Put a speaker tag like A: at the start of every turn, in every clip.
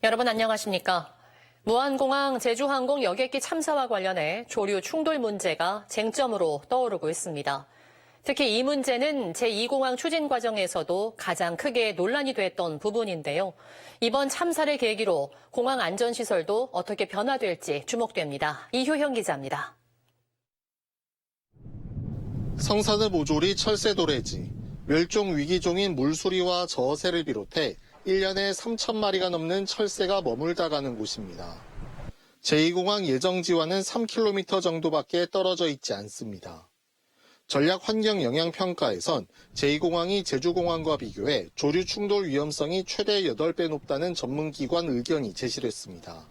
A: 여러분 안녕하십니까? 무안공항 제주항공 여객기 참사와 관련해 조류 충돌 문제가 쟁점으로 떠오르고 있습니다. 특히 이 문제는 제2공항 추진 과정에서도 가장 크게 논란이 됐던 부분인데요. 이번 참사를 계기로 공항 안전시설도 어떻게 변화될지 주목됩니다. 이효형 기자입니다.
B: 성산읍 모조리 철새도래지, 멸종 위기종인 물수리와 저새를 비롯해 1년에 3,000마리가 넘는 철새가 머물다 가는 곳입니다. 제2공항 예정지와는 3km 정도밖에 떨어져 있지 않습니다. 전략환경영향평가에선 제2공항이 제주공항과 비교해 조류 충돌 위험성이 최대 8배 높다는 전문기관 의견이 제시됐습니다.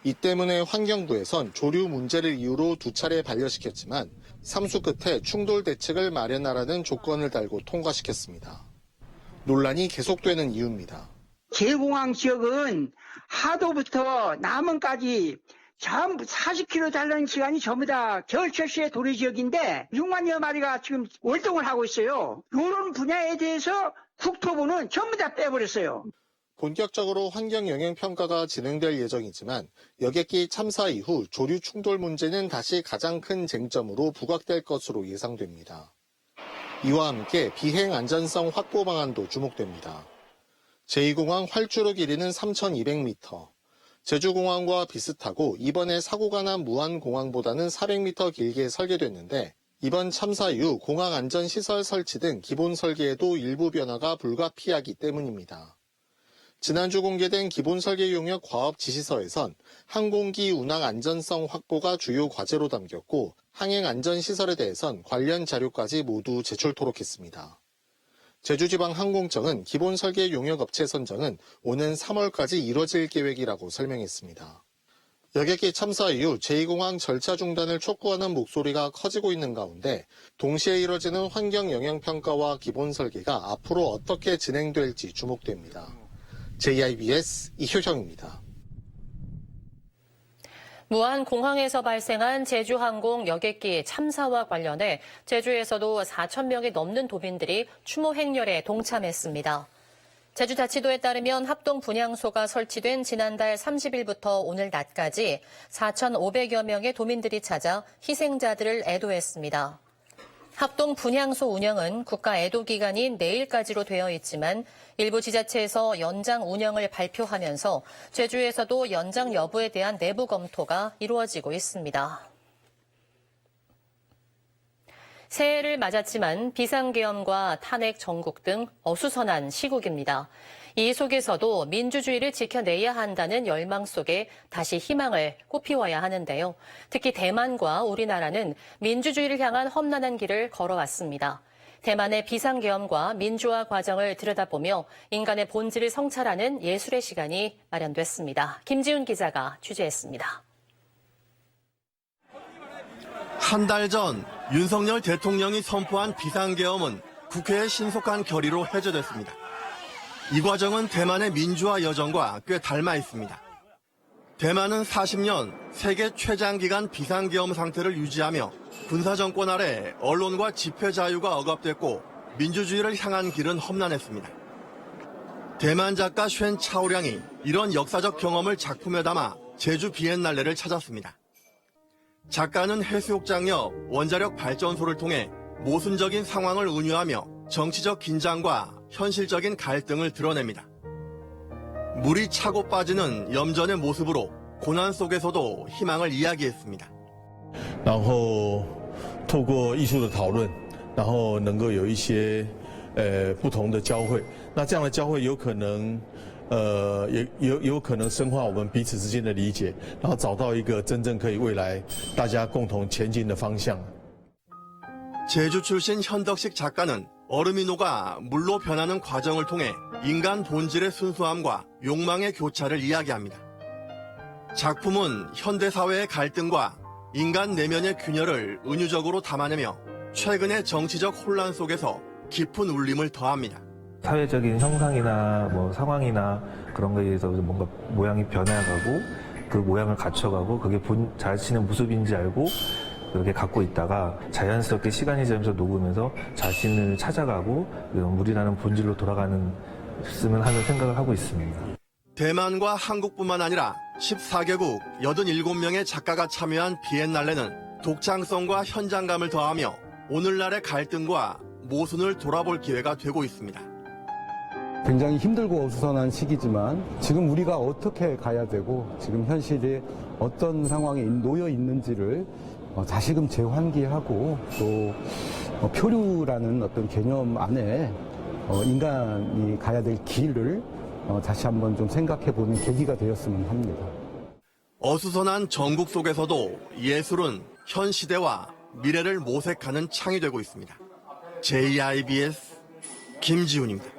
B: 이 때문에 환경부에선 조류 문제를 이유로 2차례 반려시켰지만 삼수 끝에 충돌 대책을 마련하라는 조건을 달고 통과시켰습니다. 논란이 계속되는 이유입니다.
C: 제2공항 지역은 하도부터 남원까지 전부 40km 달라는 시간이 전부 다 겨울철새 도래 지역인데 6만여 마리가 지금 월동을 하고 있어요. 이런 분야에 대해서 국토부는 전부 다 빼버렸어요.
B: 본격적으로 환경영향평가가 진행될 예정이지만 여객기 참사 이후 조류 충돌 문제는 다시 가장 큰 쟁점으로 부각될 것으로 예상됩니다. 이와 함께 비행 안전성 확보 방안도 주목됩니다. 제2공항 활주로 길이는 3,200m, 제주공항과 비슷하고 이번에 사고가 난 무안공항보다는 400m 길게 설계됐는데 이번 참사 이후 공항 안전시설 설치 등 기본 설계에도 일부 변화가 불가피하기 때문입니다. 지난주 공개된 기본 설계 용역 과업 지시서에선 항공기 운항 안전성 확보가 주요 과제로 담겼고 항행 안전시설에 대해선 관련 자료까지 모두 제출토록 했습니다. 제주지방항공청은 기본 설계 용역 업체 선정은 오는 3월까지 이뤄질 계획이라고 설명했습니다. 여객기 참사 이후 제2공항 절차 중단을 촉구하는 목소리가 커지고 있는 가운데 동시에 이뤄지는 환경영향평가와 기본 설계가 앞으로 어떻게 진행될지 주목됩니다. JIBS 이효형입니다.
A: 무안공항에서 발생한 제주항공 여객기 참사와 관련해 제주에서도 4,000명이 넘는 도민들이 추모 행렬에 동참했습니다. 제주자치도에 따르면 합동분향소가 설치된 지난달 30일부터 오늘 낮까지 4,500여 명의 도민들이 찾아 희생자들을 애도했습니다. 합동분향소 운영은 국가 애도기간인 내일까지로 되어 있지만 일부 지자체에서 연장 운영을 발표하면서 제주에서도 연장 여부에 대한 내부 검토가 이루어지고 있습니다. 새해를 맞았지만 비상계엄과 탄핵 정국 등 어수선한 시국입니다. 이 속에서도 민주주의를 지켜내야 한다는 열망 속에 다시 희망을 꽃피워야 하는데요. 특히 대만과 우리나라는 민주주의를 향한 험난한 길을 걸어왔습니다. 대만의 비상계엄과 민주화 과정을 들여다보며 인간의 본질을 성찰하는 예술의 시간이 마련됐습니다. 김지훈 기자가 취재했습니다.
D: 한 달 전 윤석열 대통령이 선포한 비상계엄은 국회의 신속한 결의로 해제됐습니다. 이 과정은 대만의 민주화 여정과 꽤 닮아 있습니다. 대만은 40년 세계 최장기간 비상계엄 상태를 유지하며 군사정권 아래 언론과 집회 자유가 억압됐고 민주주의를 향한 길은 험난했습니다. 대만 작가 쉔 차오량이 이런 역사적 경험을 작품에 담아 제주 비엔날레를 찾았습니다. 작가는 해수욕장 옆 원자력 발전소를 통해 모순적인 상황을 운유하며 정치적 긴장과 현실적인 갈등을 드러냅니다. 물이 차고 빠지는 염전의 모습으로 고난 속에서도 희망을 이야기했습니다.
E: 然后透过艺术的讨论，然后能够有一些不同的交汇。那这样的交汇有可能也有可能深化我们彼此之间的理解，然后找到一个真正可以未来大家共同前进的方向。
D: 제주 출신 현덕식 작가는 얼음이 녹아 물로 변하는 과정을 통해 인간 본질의 순수함과 욕망의 교차를 이야기합니다. 작품은 현대사회의 갈등과 인간 내면의 균열을 은유적으로 담아내며 최근의 정치적 혼란 속에서 깊은 울림을 더합니다.
F: 사회적인 형상이나 상황이나 그런 거에 의해서 뭔가 모양이 변해가고 그 모양을 갖춰가고 그게 자신의 모습인지 알고 그렇게 갖고 있다가 자연스럽게 시간이 지나면서 녹으면서 자신을 찾아가고 우리라는 본질로 돌아가는 으면 하는 생각을 하고 있습니다.
D: 대만과 한국뿐만 아니라 14개국 87명의 작가가 참여한 비엔날레는 독창성과 현장감을 더하며 오늘날의 갈등과 모순을 돌아볼 기회가 되고 있습니다.
G: 굉장히 힘들고 어수선한 시기지만 지금 우리가 어떻게 가야 되고 지금 현실에 어떤 상황에 놓여 있는지를 다시금 재환기하고 또 표류라는 어떤 개념 안에 인간이 가야 될 길을 다시 한번 좀 생각해보는 계기가 되었으면 합니다.
D: 어수선한 전국 속에서도 예술은 현 시대와 미래를 모색하는 창이 되고 있습니다. JIBS 김지훈입니다.